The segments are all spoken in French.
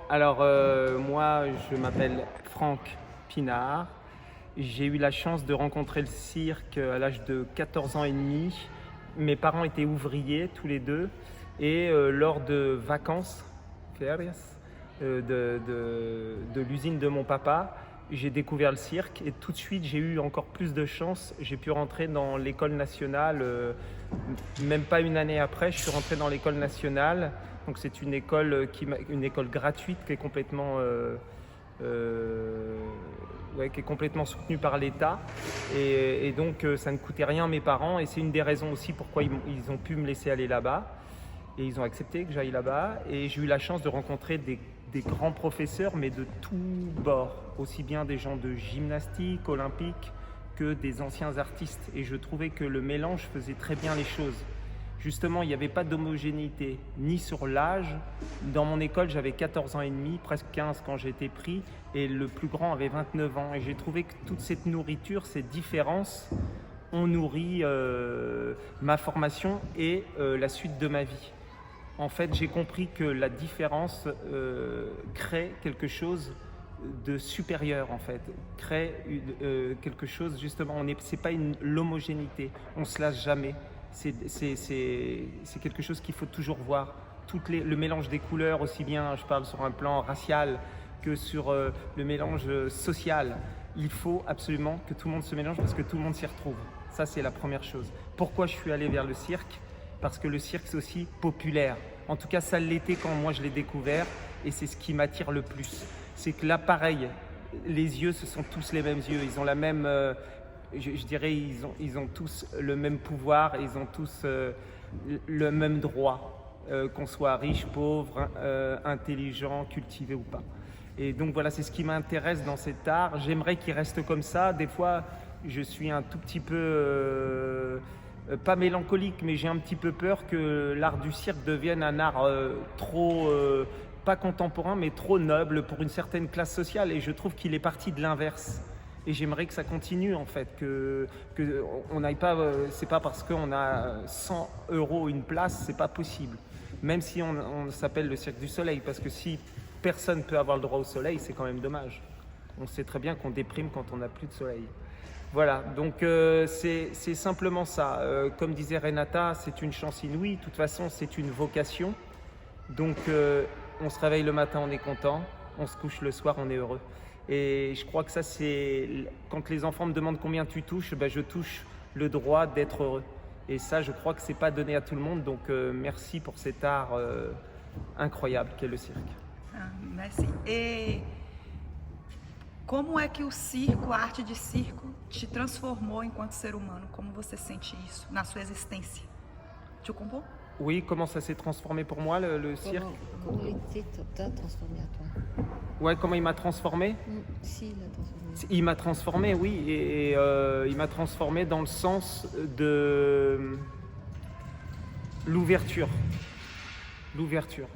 Alors, moi, je m'appelle Franck Pinard. J'ai eu la chance de rencontrer le cirque à l'âge de 14 ans et demi. Mes parents étaient ouvriers tous les deux et lors de vacances, ferias, de l'usine de mon papa, j'ai découvert le cirque et tout de suite j'ai eu encore plus de chance. J'ai pu rentrer dans l'école nationale, même pas une année après, je suis rentré dans l'école nationale. Donc c'est une école, une école gratuite qui est complètement, qui est complètement soutenue par l'État. Et donc ça ne coûtait rien à mes parents et c'est une des raisons aussi pourquoi ils ont pu me laisser aller là-bas. Et ils ont accepté que j'aille là-bas. Et j'ai eu la chance de rencontrer des grands professeurs, mais de tous bords. Aussi bien des gens de gymnastique, olympique, que des anciens artistes. Et je trouvais que le mélange faisait très bien les choses. Justement, il n'y avait pas d'homogénéité, ni sur l'âge. Dans mon école, j'avais 14 ans et demi, presque 15 quand j'ai été pris, et le plus grand avait 29 ans. Et j'ai trouvé que toute cette nourriture, ces différences, ont nourri ma formation et la suite de ma vie. En fait, j'ai compris que la différence crée quelque chose de supérieur, en fait, crée quelque chose, justement, c'est pas l'homogénéité, on se lasse jamais. C'est quelque chose qu'il faut toujours voir. Le mélange des couleurs, aussi bien, je parle sur un plan racial que sur le mélange social. Il faut absolument que tout le monde se mélange parce que tout le monde s'y retrouve. Ça, c'est la première chose. Pourquoi je suis allé vers le cirque ? Parce que le cirque, c'est aussi populaire. En tout cas, ça l'était quand moi je l'ai découvert et c'est ce qui m'attire le plus. C'est que là, pareil, les yeux, ce sont tous les mêmes yeux. Ils ont la même... je dirais, ils ont tous le même pouvoir, ils ont tous le même droit, qu'on soit riche, pauvre, intelligent, cultivé ou pas. Et donc voilà, c'est ce qui m'intéresse dans cet art. J'aimerais qu'il reste comme ça. Des fois, je suis un tout petit peu, pas mélancolique, mais j'ai un petit peu peur que l'art du cirque devienne un art trop, pas contemporain, mais trop noble pour une certaine classe sociale. Et je trouve qu'il est parti de l'inverse. Et j'aimerais que ça continue en fait, que on n'aille pas, c'est pas parce qu'on a 100 € une place, c'est pas possible. Même si on s'appelle le Cirque du Soleil, parce que si personne peut avoir le droit au soleil, c'est quand même dommage. On sait très bien qu'on déprime quand on n'a plus de soleil. Voilà, donc c'est simplement ça. Comme disait Renata, c'est une chance inouïe. De toute façon, c'est une vocation. Donc on se réveille le matin, on est content. On se couche le soir, on est heureux. Et je crois que ça, c'est... Quand les enfants me demandent combien tu touches, ben je touche le droit d'être heureux. Et ça, je crois que c'est pas donné à tout le monde. Donc merci pour cet art incroyable qu'est le cirque. Ah, merci. E como é que o circo, a arte de circo, te transformou enquanto ser humano? Como você sente isso na sua existência? Tu comprends? Oui, comment ça s'est transformé pour moi, le cirque? Comment il t'a transformé à toi? Ouais, comment il m'a transformé? Si, il l'a transformé. Il m'a transformé, oui, et il m'a transformé dans le sens de l'ouverture. L'ouverture.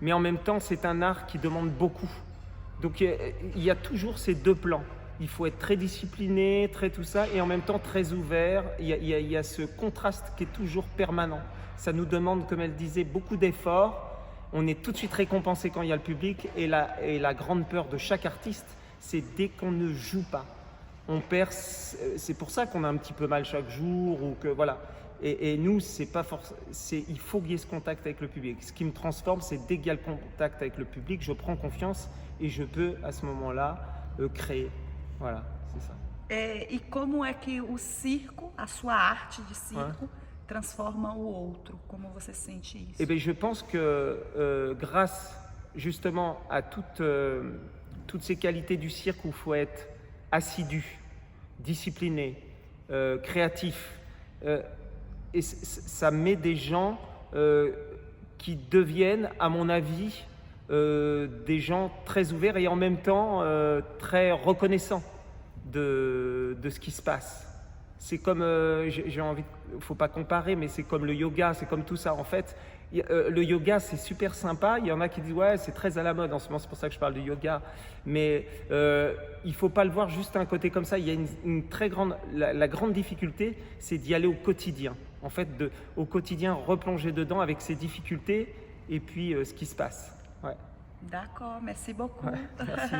Mais en même temps, c'est un art qui demande beaucoup. Donc il y a toujours ces deux plans. Il faut être très discipliné, très tout ça, et en même temps très ouvert. Il y a ce contraste qui est toujours permanent. Ça nous demande, comme elle disait, beaucoup d'efforts. On est tout de suite récompensé quand il y a le public. Et la grande peur de chaque artiste, c'est dès qu'on ne joue pas. On perd. C'est pour ça qu'on a un petit peu mal chaque jour. Ou que, voilà. Et nous, c'est pas il faut qu'il y ait ce contact avec le public. Ce qui me transforme, c'est dès qu'il y a le contact avec le public, je prends confiance et je peux, à ce moment-là, créer. Voilà, c'est ça. E como é que o circo, a sua arte de circo, transforma o outro? Como você sente isso? Eh bien, je pense que grâce justement à toutes ces qualités du cirque où il faut être assidu, discipliné, créatif, et ça met des gens qui deviennent, à mon avis, des gens très ouverts et en même temps très reconnaissants de ce qui se passe. C'est comme, j'ai envie, faut pas comparer, mais c'est comme le yoga, c'est comme tout ça. En fait, le yoga, c'est super sympa. Il y en a qui disent, ouais, c'est très à la mode en ce moment, c'est pour ça que je parle du yoga. Mais il faut pas le voir juste un côté comme ça. Il y a une très grande, la grande difficulté, c'est d'y aller au quotidien. En fait, au quotidien, replonger dedans avec ses difficultés et puis ce qui se passe. Ouais. D'accord, merci beaucoup. Ouais, merci.